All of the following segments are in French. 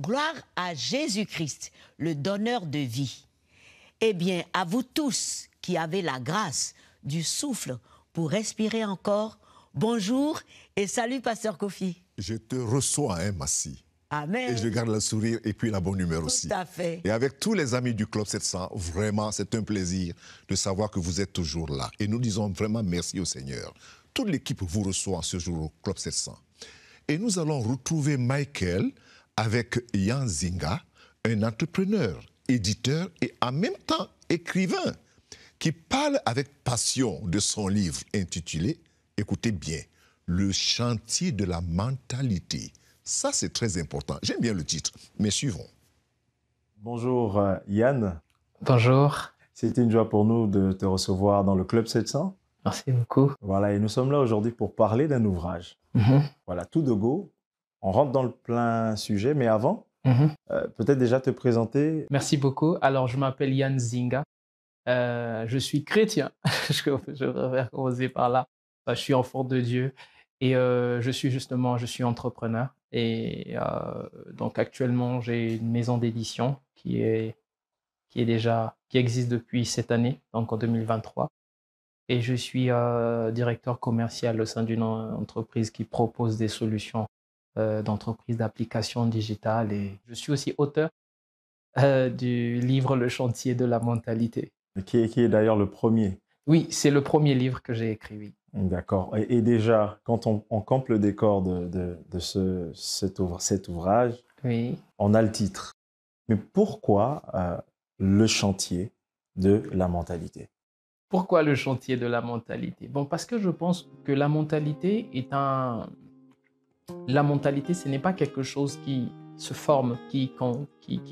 Gloire à Jésus-Christ, le donneur de vie. Eh bien, à vous tous qui avez la grâce du souffle pour respirer encore, bonjour et salut, Pasteur Kofi. Je te reçois, Massi. Amen. Et je garde le sourire et puis la bonne humeur aussi. Tout à fait. Et avec tous les amis du Club 700, vraiment, c'est un plaisir de savoir que vous êtes toujours là. Et nous disons vraiment merci au Seigneur. Toute l'équipe vous reçoit ce jour au Club 700. Et nous allons retrouver Michael avec Yann Zinga, un entrepreneur, éditeur et en même temps écrivain, qui parle avec passion de son livre intitulé, écoutez bien, Le chantier de la mentalité. Ça, c'est très important. J'aime bien le titre, mais suivons. Bonjour Yann. Bonjour. C'est une joie pour nous de te recevoir dans le Club 700. Merci beaucoup. Voilà, et nous sommes là aujourd'hui pour parler d'un ouvrage. Voilà, tout de go. On rentre dans le plein sujet, mais avant, peut-être déjà te présenter. Merci beaucoup. Alors, je m'appelle Yann Zinga. Je suis chrétien. Je vais commencer par là. Je suis enfant de Dieu et je suis entrepreneur. Et donc, actuellement, j'ai une maison d'édition qui existe depuis cette année, donc en 2023. Et je suis directeur commercial au sein d'une entreprise qui propose des solutions d'entreprise d'applications digitales. Et je suis aussi auteur du livre Le chantier de la mentalité. Qui est d'ailleurs le premier. Oui, c'est le premier livre que j'ai écrit, oui. D'accord. Et déjà, quand on campe le décor de cet ouvrage, Oui. On a le titre. Mais pourquoi le chantier de la mentalité? Pourquoi le chantier de la mentalité? Bon, parce que je pense que la mentalité, ce n'est pas quelque chose qui se forme, qui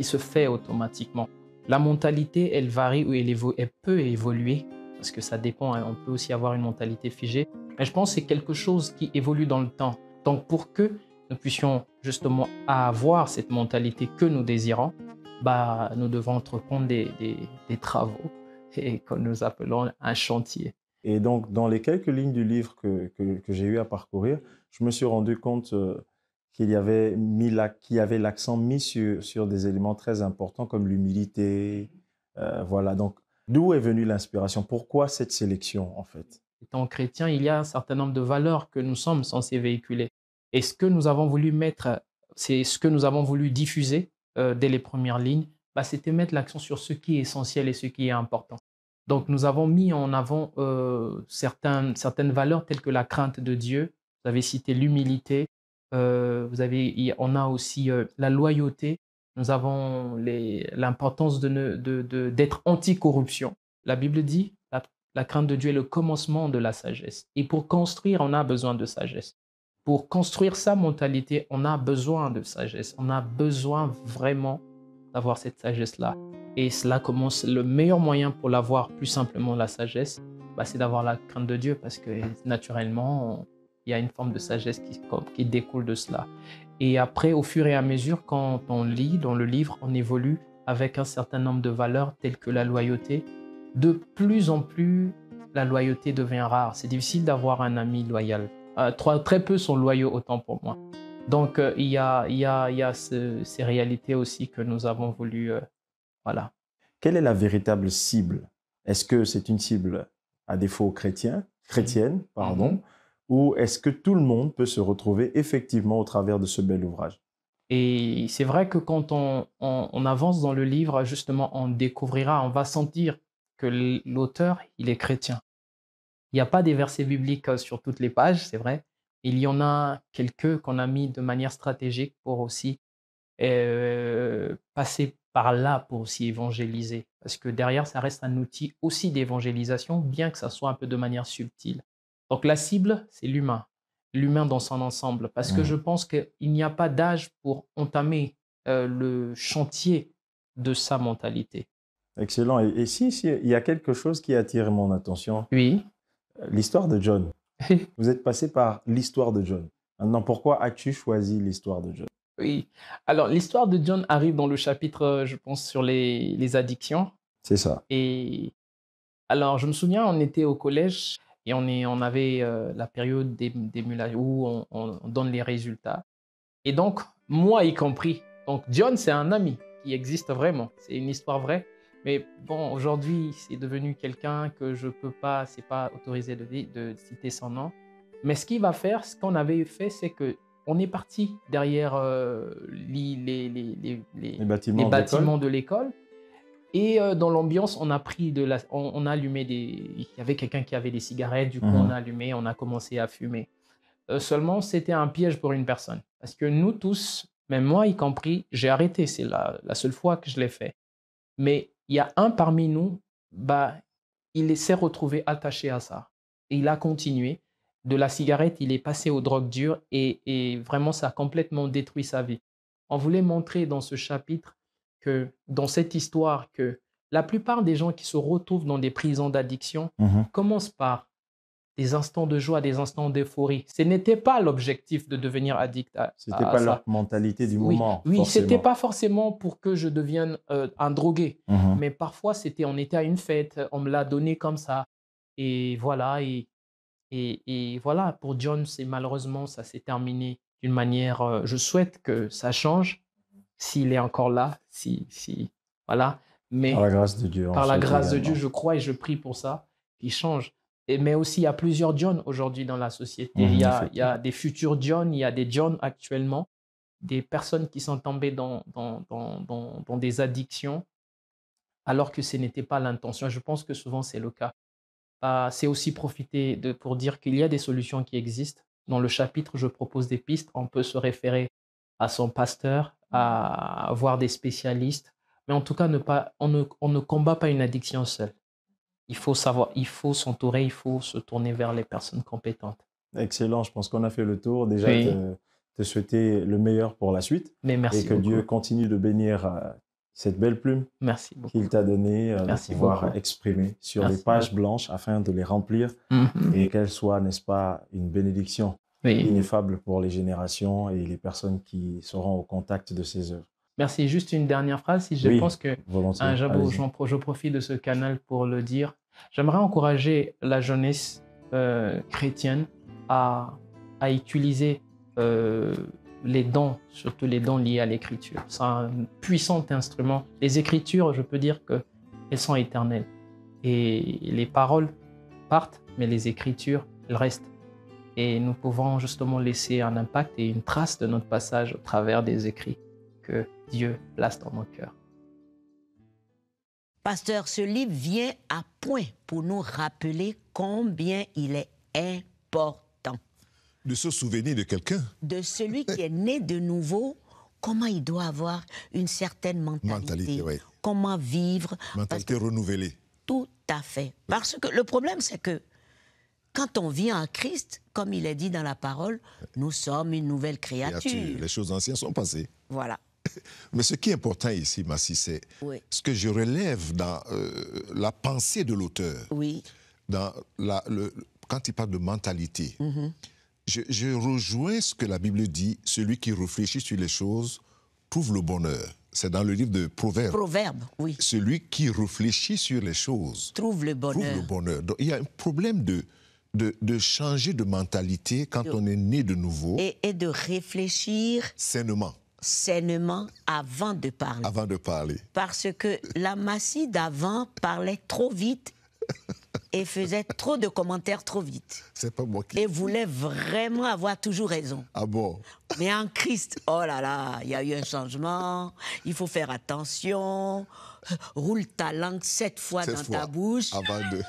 se fait automatiquement. La mentalité, elle varie ou elle peut évoluer, parce que ça dépend, hein. On peut aussi avoir une mentalité figée. Mais je pense que c'est quelque chose qui évolue dans le temps. Donc, pour que nous puissions justement avoir cette mentalité que nous désirons, nous devons entreprendre des travaux et que nous appelons un chantier. Et donc, dans les quelques lignes du livre que j'ai eu à parcourir, je me suis rendu compte qu'il y avait l'accent mis sur des éléments très importants comme l'humilité. Voilà, donc d'où est venue l'inspiration? Pourquoi cette sélection en fait? Étant chrétien, il y a un certain nombre de valeurs que nous sommes censés véhiculer. Et ce que nous avons voulu mettre, c'est ce que nous avons voulu diffuser dès les premières lignes, c'était mettre l'accent sur ce qui est essentiel et ce qui est important. Donc, nous avons mis en avant certaines valeurs telles que la crainte de Dieu. Vous avez cité l'humilité. On a aussi la loyauté. Nous avons l'importance d'être anti-corruption. La Bible dit la crainte de Dieu est le commencement de la sagesse. Et pour construire, on a besoin de sagesse. Pour construire sa mentalité, on a besoin de sagesse. On a besoin vraiment d'avoir cette sagesse-là. Et cela commence, le meilleur moyen pour l'avoir, plus simplement la sagesse, c'est d'avoir la crainte de Dieu, parce que naturellement, il y a une forme de sagesse qui découle de cela. Et après, au fur et à mesure, quand on lit dans le livre, on évolue avec un certain nombre de valeurs telles que la loyauté. De plus en plus, la loyauté devient rare. C'est difficile d'avoir un ami loyal. Très peu sont loyaux, autant pour moi. Donc, il y a ces réalités aussi que nous avons voulu... voilà. Quelle est la véritable cible? Est-ce que c'est une cible à défaut chrétienne, ou est-ce que tout le monde peut se retrouver effectivement au travers de ce bel ouvrage? Et c'est vrai que quand on avance dans le livre, justement, on va sentir que l'auteur, il est chrétien. Il n'y a pas des versets bibliques sur toutes les pages, c'est vrai. Il y en a quelques qu'on a mis de manière stratégique pour aussi passer par là pour aussi évangéliser. Parce que derrière, ça reste un outil aussi d'évangélisation, bien que ça soit un peu de manière subtile. Donc la cible, c'est l'humain dans son ensemble. Parce que je pense qu'il n'y a pas d'âge pour entamer le chantier de sa mentalité. Excellent. Et si il y a quelque chose qui a attiré mon attention. Oui. L'histoire de John. Vous êtes passé par l'histoire de John. Maintenant, pourquoi as-tu choisi l'histoire de John? Oui. Alors, l'histoire de John arrive dans le chapitre, je pense, sur les addictions. C'est ça. Et alors, je me souviens, on était au collège et on avait la période d'émulation où on donne les résultats. Et donc, moi y compris, Donc, John, c'est un ami qui existe vraiment. C'est une histoire vraie. Mais bon, aujourd'hui, c'est devenu quelqu'un que je peux pas, c'est pas autorisé de citer son nom. Mais ce qu'il va faire, ce qu'on avait fait, c'est que on est parti derrière les bâtiments de l'école. Et dans l'ambiance, on a pris on a allumé il y avait quelqu'un qui avait des cigarettes, du coup on a allumé, on a commencé à fumer. Seulement, c'était un piège pour une personne. Parce que nous tous, même moi y compris, j'ai arrêté. C'est la seule fois que je l'ai fait. Mais il y a un parmi nous, il s'est retrouvé attaché à ça. Et il a continué. De la cigarette, il est passé aux drogues dures et vraiment, ça a complètement détruit sa vie. On voulait montrer dans ce chapitre dans cette histoire, que la plupart des gens qui se retrouvent dans des prisons d'addiction commencent par des instants de joie, des instants d'euphorie. Ce n'était pas l'objectif de devenir addict à ça. Ce n'était pas leur mentalité du moment. Oui, ce n'était pas forcément pour que je devienne un drogué. Mais parfois, on était à une fête, on me l'a donné comme ça. Et voilà, et voilà, pour John, malheureusement, ça s'est terminé d'une manière... je souhaite que ça change, s'il est encore là, voilà. Mais par la grâce de Dieu. Par la grâce de Dieu, je crois et je prie pour ça, qu'il change. Mais aussi, il y a plusieurs John aujourd'hui dans la société. Il y a des futurs John, il y a des John actuellement, des personnes qui sont tombées dans des addictions, alors que ce n'était pas l'intention. Je pense que souvent, c'est le cas. C'est aussi profiter pour dire qu'il y a des solutions qui existent. Dans le chapitre, je propose des pistes. On peut se référer à son pasteur, à voir des spécialistes. Mais en tout cas, on ne combat pas une addiction seule. Il faut savoir, il faut s'entourer, il faut se tourner vers les personnes compétentes. Excellent, je pense qu'on a fait le tour. Déjà, te souhaiter le meilleur pour la suite. Mais merci et que beaucoup. Dieu continue de bénir cette belle plume qu'il t'a donnée de pouvoir exprimer sur les pages blanches afin de les remplir et qu'elles soient, n'est-ce pas, une bénédiction ineffable pour les générations et les personnes qui seront au contact de ces œuvres. Merci. Juste une dernière phrase. Je pense que je profite de ce canal pour le dire. J'aimerais encourager la jeunesse chrétienne à utiliser les dons, surtout les dons liés à l'écriture. C'est un puissant instrument. Les écritures, je peux dire qu'elles sont éternelles. Et les paroles partent, mais les écritures, elles restent. Et nous pouvons justement laisser un impact et une trace de notre passage au travers des écrits que Dieu place dans nos cœurs. Pasteur, ce livre vient à point pour nous rappeler combien il est important. De se souvenir de quelqu'un. De celui qui est né de nouveau, comment il doit avoir une certaine mentalité. Comment vivre. Mentalité renouvelée. Tout à fait. Parce que le problème, c'est que quand on vient en Christ, comme il est dit dans la parole, nous sommes une nouvelle créature. Les choses anciennes sont passées. Voilà. Mais ce qui est important ici, Massi, c'est ce que je relève dans la pensée de l'auteur. Oui. Quand il parle de mentalité, je rejoins ce que la Bible dit, celui qui réfléchit sur les choses trouve le bonheur. C'est dans le livre de Proverbes. Proverbes, oui. Celui qui réfléchit sur les choses trouve le bonheur. Trouve le bonheur. Donc, il y a un problème de changer de mentalité quand on est né de nouveau. Et de réfléchir sainement avant de parler. Avant de parler. Parce que la Massi d'avant parlait trop vite et faisait trop de commentaires trop vite. C'est pas moi qui... Et voulait vraiment avoir toujours raison. Ah bon? Mais en Christ, oh là là, il y a eu un changement, il faut faire attention, roule ta langue 7 fois dans ta bouche. Avant de...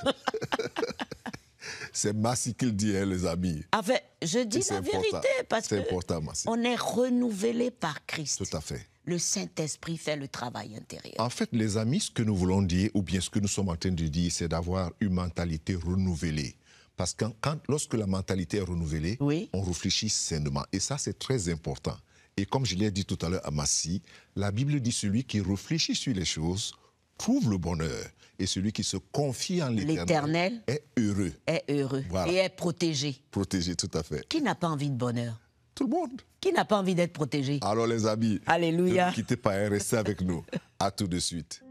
C'est Massi qui le dit, hein, les amis. En fait, je dis la vérité parce qu'on est renouvelé par Christ. Tout à fait. Le Saint-Esprit fait le travail intérieur. En fait, les amis, ce que nous voulons dire, ou bien ce que nous sommes en train de dire, c'est d'avoir une mentalité renouvelée. Parce que lorsque la mentalité est renouvelée, on réfléchit sainement. Et ça, c'est très important. Et comme je l'ai dit tout à l'heure à Massi, la Bible dit celui qui réfléchit sur les choses trouve le bonheur. Et celui qui se confie en l'Éternel est heureux. Est heureux. Voilà. Et est protégé. Protégé, tout à fait. Qui n'a pas envie de bonheur? Tout le monde. Qui n'a pas envie d'être protégé? Alors les amis, alléluia. Ne quittez pas, restez avec nous. À tout de suite.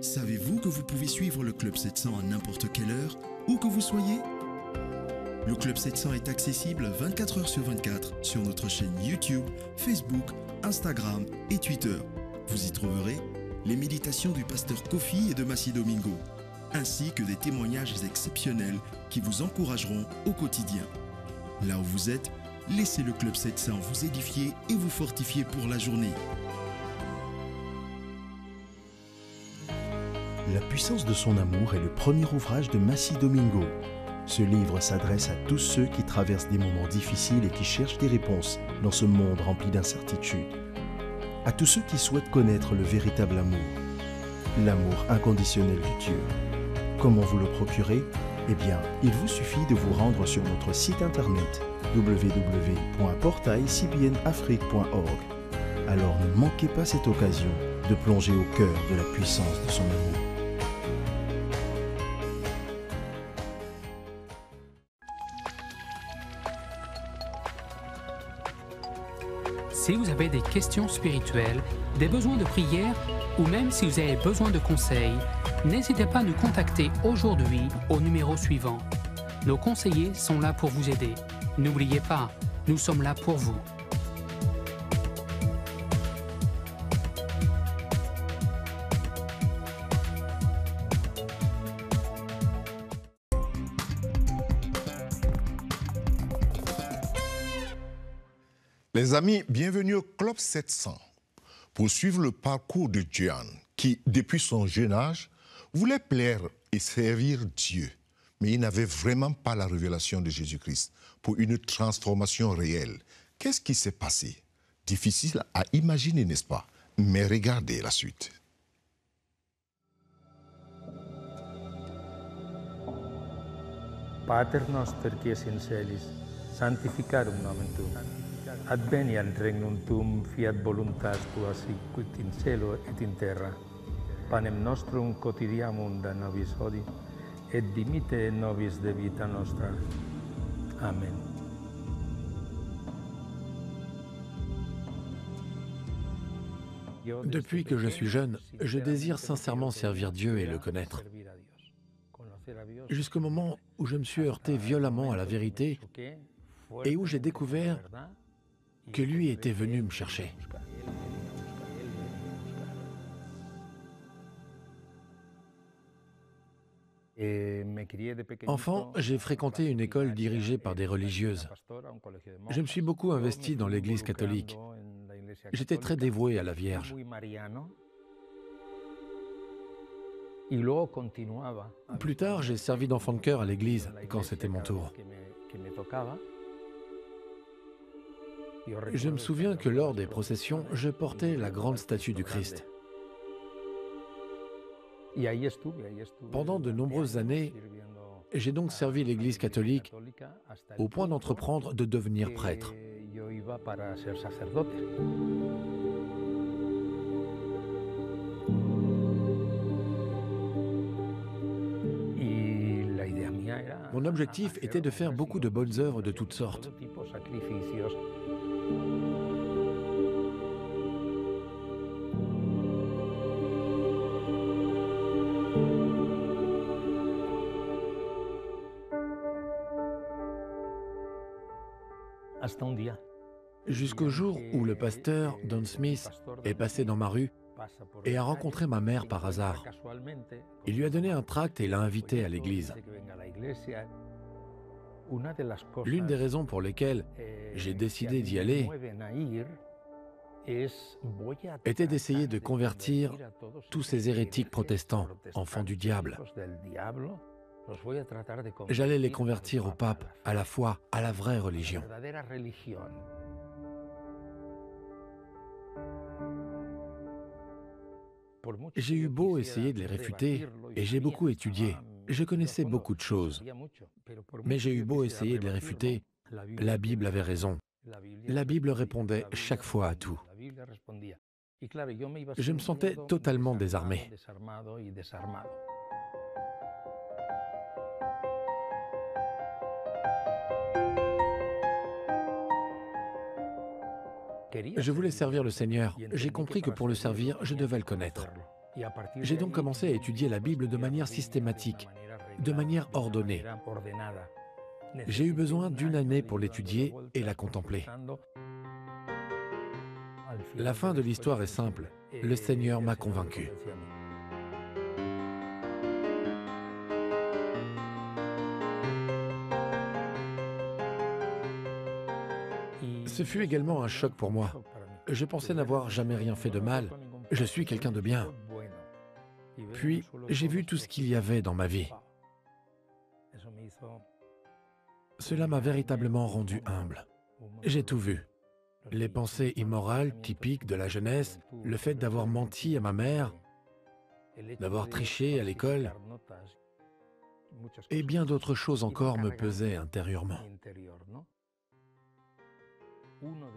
Savez-vous que vous pouvez suivre le Club 700 à n'importe quelle heure, où que vous soyez? Le Club 700 est accessible 24 heures sur 24 sur notre chaîne YouTube, Facebook Instagram et Twitter. Vous y trouverez les méditations du pasteur Kofi et de Massi Domingo, ainsi que des témoignages exceptionnels qui vous encourageront au quotidien. Là où vous êtes, laissez le Club 700 vous édifier et vous fortifier pour la journée. La puissance de son amour est le premier ouvrage de Massi Domingo. Ce livre s'adresse à tous ceux qui traversent des moments difficiles et qui cherchent des réponses dans ce monde rempli d'incertitudes. À tous ceux qui souhaitent connaître le véritable amour, l'amour inconditionnel de Dieu. Comment vous le procurer? Eh bien, il vous suffit de vous rendre sur notre site internet www.portailcbnafrique.org. Alors ne manquez pas cette occasion de plonger au cœur de la puissance de son amour. Si vous avez des questions spirituelles, des besoins de prière ou même si vous avez besoin de conseils, n'hésitez pas à nous contacter aujourd'hui au numéro suivant. Nos conseillers sont là pour vous aider. N'oubliez pas, nous sommes là pour vous. Les amis, bienvenue au Club 700 pour suivre le parcours de Gian qui, depuis son jeune âge, voulait plaire et servir Dieu. Mais il n'avait vraiment pas la révélation de Jésus-Christ pour une transformation réelle. Qu'est-ce qui s'est passé? Difficile à imaginer, n'est-ce pas? Mais regardez la suite. Pater noster qui es in celis, sanctificarum nomen tuum. Adveniat regnum tuum, fiat voluntas tua sicut in cielo et in terra. Panem nostrum quotidianum da nobis hodie, et dimitte nobis debita nostra. Amen. Depuis que je suis jeune, je désire sincèrement servir Dieu et le connaître. Jusqu'au moment où je me suis heurté violemment à la vérité et où j'ai découvert que lui était venu me chercher. Enfant, j'ai fréquenté une école dirigée par des religieuses. Je me suis beaucoup investi dans l'Église catholique. J'étais très dévoué à la Vierge. Plus tard, j'ai servi d'enfant de chœur à l'église quand c'était mon tour. Je me souviens que lors des processions, je portais la grande statue du Christ. Pendant de nombreuses années, j'ai donc servi l'Église catholique au point d'entreprendre de devenir prêtre. Mon objectif était de faire beaucoup de bonnes œuvres de toutes sortes. Jusqu'au jour où le pasteur Don Smith est passé dans ma rue et a rencontré ma mère par hasard. Il lui a donné un tract et l'a invitée à l'église. L'une des raisons pour lesquelles j'ai décidé d'y aller était d'essayer de convertir tous ces hérétiques protestants, enfants du diable. J'allais les convertir au pape, à la foi, à la vraie religion. J'ai eu beau essayer de les réfuter, et j'ai beaucoup étudié. Je connaissais beaucoup de choses. Mais j'ai eu beau essayer de les réfuter, la Bible avait raison. La Bible répondait chaque fois à tout. Je me sentais totalement désarmé. Je voulais servir le Seigneur. J'ai compris que pour le servir, je devais le connaître. J'ai donc commencé à étudier la Bible de manière systématique, de manière ordonnée. J'ai eu besoin d'1 année pour l'étudier et la contempler. La fin de l'histoire est simple. Le Seigneur m'a convaincu. Ce fut également un choc pour moi. Je pensais n'avoir jamais rien fait de mal. Je suis quelqu'un de bien. Puis, j'ai vu tout ce qu'il y avait dans ma vie. Cela m'a véritablement rendu humble. J'ai tout vu. Les pensées immorales typiques de la jeunesse, le fait d'avoir menti à ma mère, d'avoir triché à l'école, et bien d'autres choses encore me pesaient intérieurement.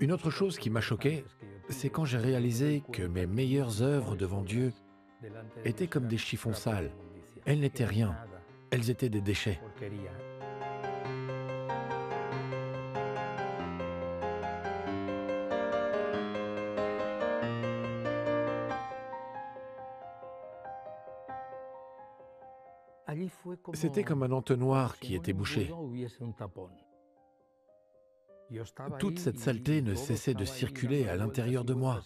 Une autre chose qui m'a choqué, c'est quand j'ai réalisé que mes meilleures œuvres devant Dieu étaient comme des chiffons sales. Elles n'étaient rien, elles étaient des déchets. C'était comme un entonnoir qui était bouché. Toute cette saleté ne cessait de circuler à l'intérieur de moi.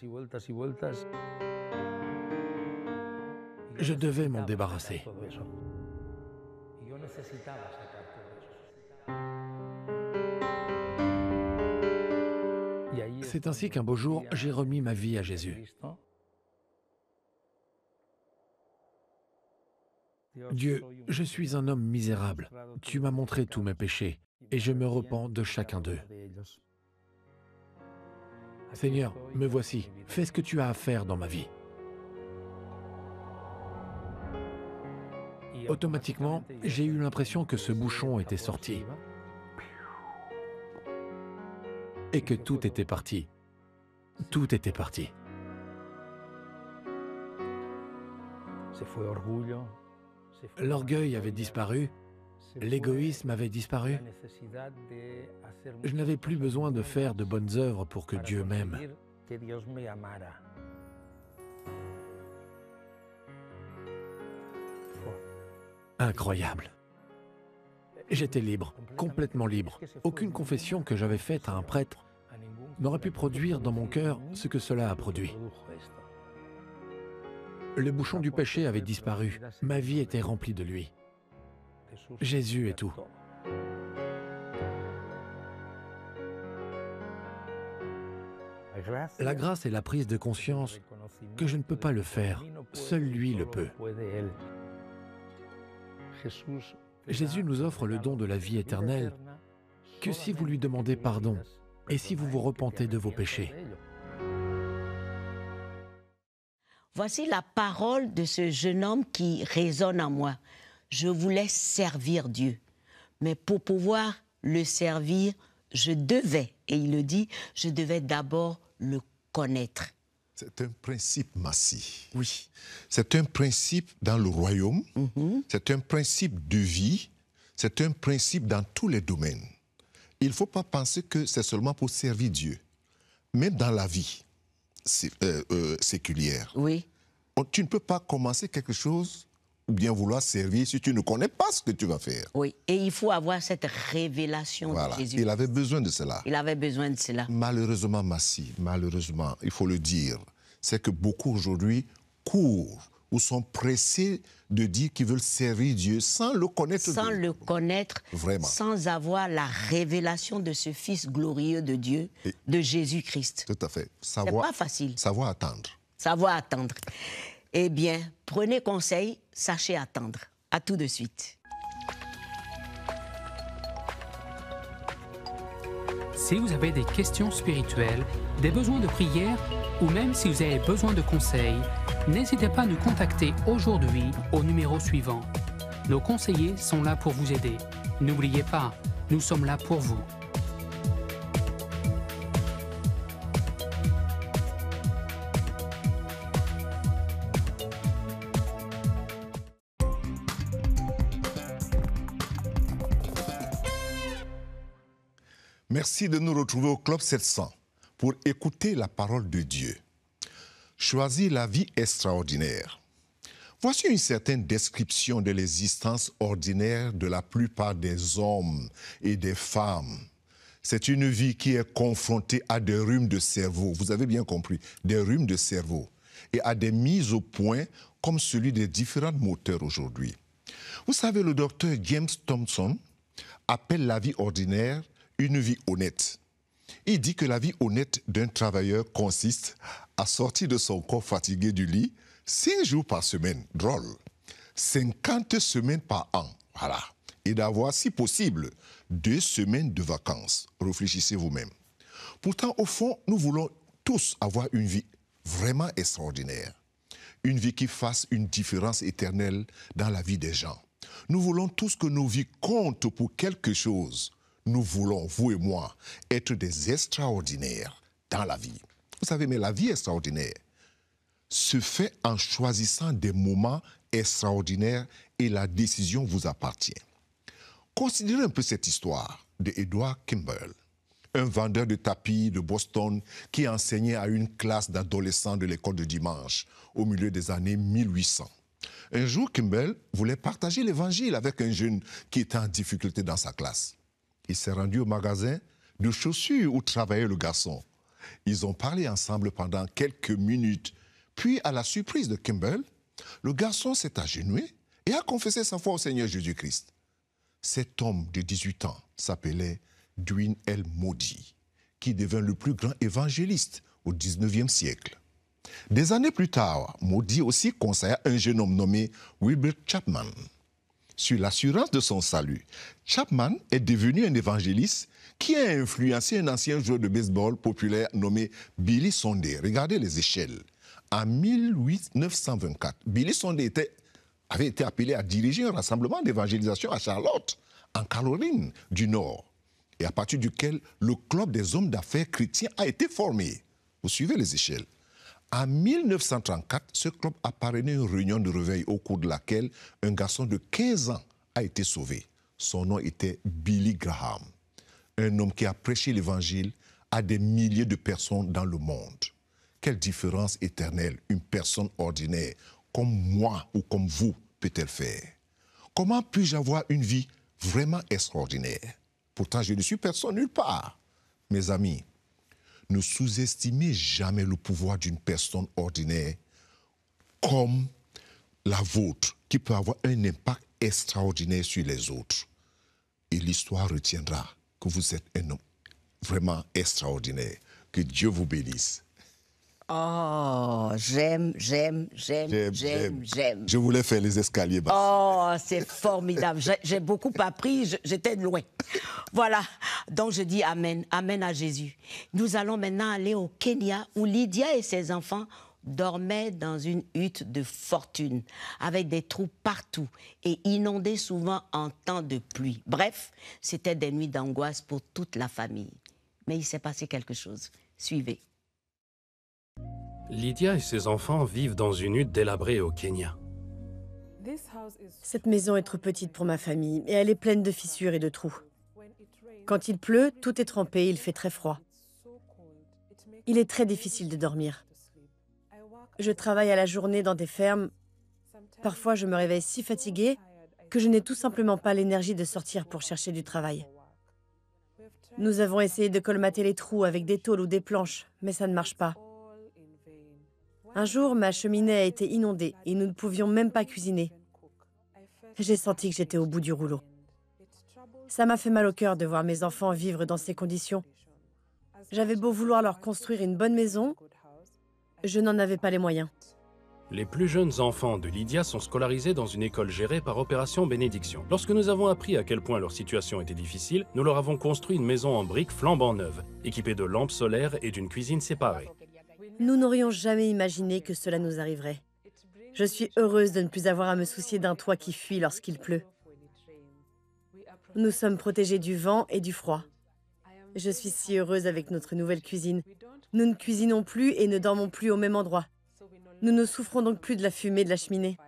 Je devais m'en débarrasser. C'est ainsi qu'un beau jour, j'ai remis ma vie à Jésus. Dieu, je suis un homme misérable. Tu m'as montré tous mes péchés et je me repens de chacun d'eux. Seigneur, me voici. Fais ce que tu as à faire dans ma vie. Automatiquement, j'ai eu l'impression que ce bouchon était sorti et que tout était parti. Tout était parti. L'orgueil avait disparu, l'égoïsme avait disparu. Je n'avais plus besoin de faire de bonnes œuvres pour que Dieu m'aime. Incroyable. J'étais libre, complètement libre. Aucune confession que j'avais faite à un prêtre n'aurait pu produire dans mon cœur ce que cela a produit. Le bouchon du péché avait disparu. Ma vie était remplie de lui. Jésus est tout. La grâce est la prise de conscience que je ne peux pas le faire. Seul lui le peut. Jésus nous offre le don de la vie éternelle que si vous lui demandez pardon et si vous vous repentez de vos péchés. Voici la parole de ce jeune homme qui résonne en moi. Je voulais servir Dieu, mais pour pouvoir le servir, je devais, et il le dit, je devais d'abord le connaître. C'est un principe, Massi. Oui. C'est un principe dans le royaume, c'est un principe de vie, c'est un principe dans tous les domaines. Il ne faut pas penser que c'est seulement pour servir Dieu, même dans la vie séculière. Oui. Tu ne peux pas commencer quelque chose ou bien vouloir servir si tu ne connais pas ce que tu vas faire. Oui, et il faut avoir cette révélation de Jésus. Il avait besoin de cela. Il avait besoin de cela. Malheureusement, Massi, malheureusement, il faut le dire, c'est que beaucoup aujourd'hui courent ou sont pressés de dire qu'ils veulent servir Dieu sans le connaître. Sans le connaître, vraiment. Sans avoir la révélation de ce Fils glorieux de Dieu, de Jésus-Christ. Tout à fait. C'est pas facile. Savoir attendre. Savoir attendre. Eh bien, prenez conseil, sachez attendre. À tout de suite. Si vous avez des questions spirituelles, des besoins de prière ou même si vous avez besoin de conseils, n'hésitez pas à nous contacter aujourd'hui au numéro suivant. Nos conseillers sont là pour vous aider. N'oubliez pas, nous sommes là pour vous. Merci de nous retrouver au Club 700 pour écouter la parole de Dieu. Choisir la vie extraordinaire. Voici une certaine description de l'existence ordinaire de la plupart des hommes et des femmes. C'est une vie qui est confrontée à des rhumes de cerveau. Vous avez bien compris, des rhumes de cerveau. Et à des mises au point comme celui des différents moteurs aujourd'hui. Vous savez, le docteur James Thompson appelle la vie ordinaire une vie honnête. Il dit que la vie honnête d'un travailleur consiste à sortir de son corps fatigué du lit 5 jours par semaine, drôle, 50 semaines par an, voilà, et d'avoir, si possible, 2 semaines de vacances. Réfléchissez vous-même. Pourtant, au fond, nous voulons tous avoir une vie vraiment extraordinaire. Une vie qui fasse une différence éternelle dans la vie des gens. Nous voulons tous que nos vies comptent pour quelque chose. Nous voulons, vous et moi, être des extraordinaires dans la vie. Vous savez, mais la vie extraordinaire se fait en choisissant des moments extraordinaires et la décision vous appartient. Considérez un peu cette histoire de Edward Kimball, un vendeur de tapis de Boston qui enseignait à une classe d'adolescents de l'école de dimanche au milieu des années 1800. Un jour, Kimball voulait partager l'évangile avec un jeune qui était en difficulté dans sa classe. Il s'est rendu au magasin de chaussures où travaillait le garçon. Ils ont parlé ensemble pendant quelques minutes. Puis, à la surprise de Kimball, le garçon s'est agenouillé et a confessé sa foi au Seigneur Jésus-Christ. Cet homme de 18 ans s'appelait Dwayne L. Moody, qui devint le plus grand évangéliste au 19e siècle. Des années plus tard, Moody aussi conseilla un jeune homme nommé Wilbur Chapman. Sur l'assurance de son salut, Chapman est devenu un évangéliste qui a influencé un ancien joueur de baseball populaire nommé Billy Sunday. Regardez les échelles. En 1924, Billy Sunday avait été appelé à diriger un rassemblement d'évangélisation à Charlotte, en Caroline du Nord, et à partir duquel le club des hommes d'affaires chrétiens a été formé. Vous suivez les échelles. En 1934, ce club a parrainé une réunion de réveil au cours de laquelle un garçon de 15 ans a été sauvé. Son nom était Billy Graham, un homme qui a prêché l'évangile à des milliers de personnes dans le monde. Quelle différence éternelle une personne ordinaire comme moi ou comme vous peut-elle faire? Comment puis-je avoir une vie vraiment extraordinaire? Pourtant, je ne suis personne nulle part. Mes amis, ne sous-estimez jamais le pouvoir d'une personne ordinaire comme la vôtre, qui peut avoir un impact extraordinaire sur les autres. Et l'histoire retiendra que vous êtes un homme vraiment extraordinaire. Que Dieu vous bénisse. Oh, j'aime. Je voulais faire les escaliers bas. Oh, c'est formidable. J'ai beaucoup appris, j'étais loin. Voilà, donc je dis Amen, Amen à Jésus. Nous allons maintenant aller au Kenya où Lydia et ses enfants dormaient dans une hutte de fortune avec des trous partout et inondés souvent en temps de pluie. Bref, c'était des nuits d'angoisse pour toute la famille. Mais il s'est passé quelque chose. Suivez. Lydia et ses enfants vivent dans une hutte délabrée au Kenya. Cette maison est trop petite pour ma famille et elle est pleine de fissures et de trous. Quand il pleut, tout est trempé, il fait très froid. Il est très difficile de dormir. Je travaille à la journée dans des fermes. Parfois, je me réveille si fatiguée que je n'ai tout simplement pas l'énergie de sortir pour chercher du travail. Nous avons essayé de colmater les trous avec des tôles ou des planches, mais ça ne marche pas. Un jour, ma cheminée a été inondée et nous ne pouvions même pas cuisiner. J'ai senti que j'étais au bout du rouleau. Ça m'a fait mal au cœur de voir mes enfants vivre dans ces conditions. J'avais beau vouloir leur construire une bonne maison, je n'en avais pas les moyens. Les plus jeunes enfants de Lydia sont scolarisés dans une école gérée par Opération Bénédiction. Lorsque nous avons appris à quel point leur situation était difficile, nous leur avons construit une maison en briques flambant neuve, équipée de lampes solaires et d'une cuisine séparée. Nous n'aurions jamais imaginé que cela nous arriverait. Je suis heureuse de ne plus avoir à me soucier d'un toit qui fuit lorsqu'il pleut. Nous sommes protégés du vent et du froid. Je suis si heureuse avec notre nouvelle cuisine. Nous ne cuisinons plus et ne dormons plus au même endroit. Nous ne souffrons donc plus de la fumée de la cheminée.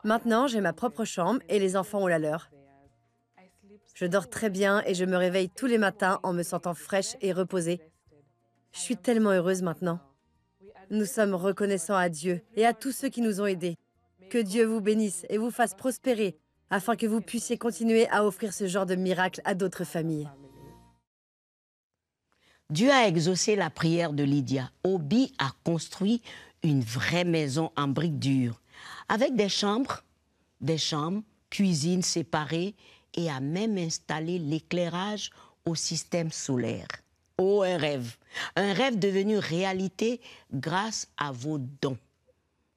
Maintenant, j'ai ma propre chambre et les enfants ont la leur. Je dors très bien et je me réveille tous les matins en me sentant fraîche et reposée. Je suis tellement heureuse maintenant. Nous sommes reconnaissants à Dieu et à tous ceux qui nous ont aidés. Que Dieu vous bénisse et vous fasse prospérer afin que vous puissiez continuer à offrir ce genre de miracle à d'autres familles. Dieu a exaucé la prière de Lydia. Obi a construit une vraie maison en briques dures, avec des chambres, cuisines séparées, et a même installé l'éclairage au système solaire. Oh, un rêve devenu réalité grâce à vos dons.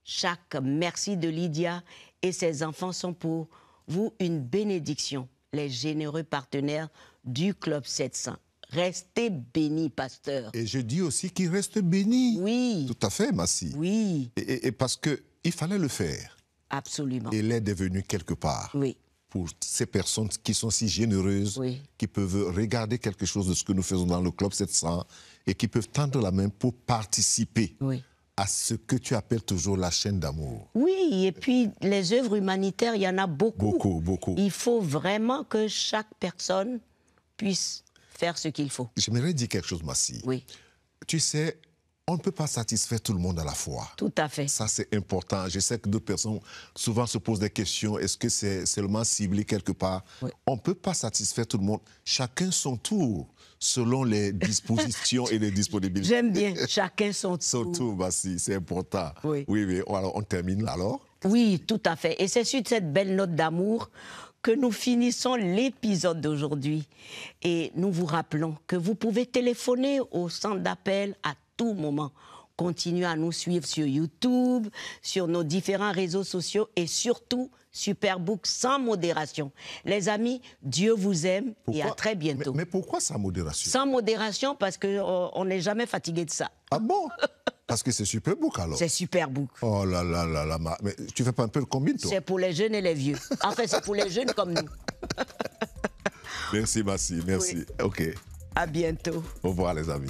Chaque merci de Lydia et ses enfants sont pour vous une bénédiction, les généreux partenaires du Club 700. Restez bénis, pasteur. Et je dis aussi qu'il reste béni. Oui. Tout à fait, Massi. Oui. Et parce qu'il fallait le faire. Absolument. Et l'aide est venue quelque part. Oui. Pour ces personnes qui sont si généreuses, oui. qui peuvent regarder quelque chose de ce que nous faisons dans le Club 700 et qui peuvent tendre la main pour participer oui. à ce que tu appelles toujours la chaîne d'amour. Oui, et puis les œuvres humanitaires, il y en a beaucoup. Beaucoup. Il faut vraiment que chaque personne puisse faire ce qu'il faut. J'aimerais dire quelque chose, Massi. Oui. Tu sais, on ne peut pas satisfaire tout le monde à la fois. Tout à fait. Ça, c'est important. Je sais que d'autres personnes souvent se posent des questions. Est-ce que c'est seulement ciblé quelque part? Oui. On ne peut pas satisfaire tout le monde. Chacun son tour, selon les dispositions et les disponibilités. J'aime bien. Chacun son tour. Son tour, Massi, c'est important. Oui. Oui. Alors, on termine alors? Oui, tout à fait. Et c'est sur cette belle note d'amour que nous finissons l'épisode d'aujourd'hui. Et nous vous rappelons que vous pouvez téléphoner au centre d'appel à tout moment. Continuez à nous suivre sur YouTube, sur nos différents réseaux sociaux et surtout Superbook sans modération. Les amis, Dieu vous aime et à très bientôt. Mais pourquoi sans modération? Sans modération parce qu'on n'est jamais fatigué de ça. Ah bon? Parce que c'est Superbook alors? C'est Superbook. Oh là là là là. Mais tu fais pas un peu le combine, toi? C'est pour les jeunes et les vieux. Enfin, c'est pour les jeunes comme nous. Merci, Massi. Merci. Oui. OK. À bientôt. Au revoir, les amis.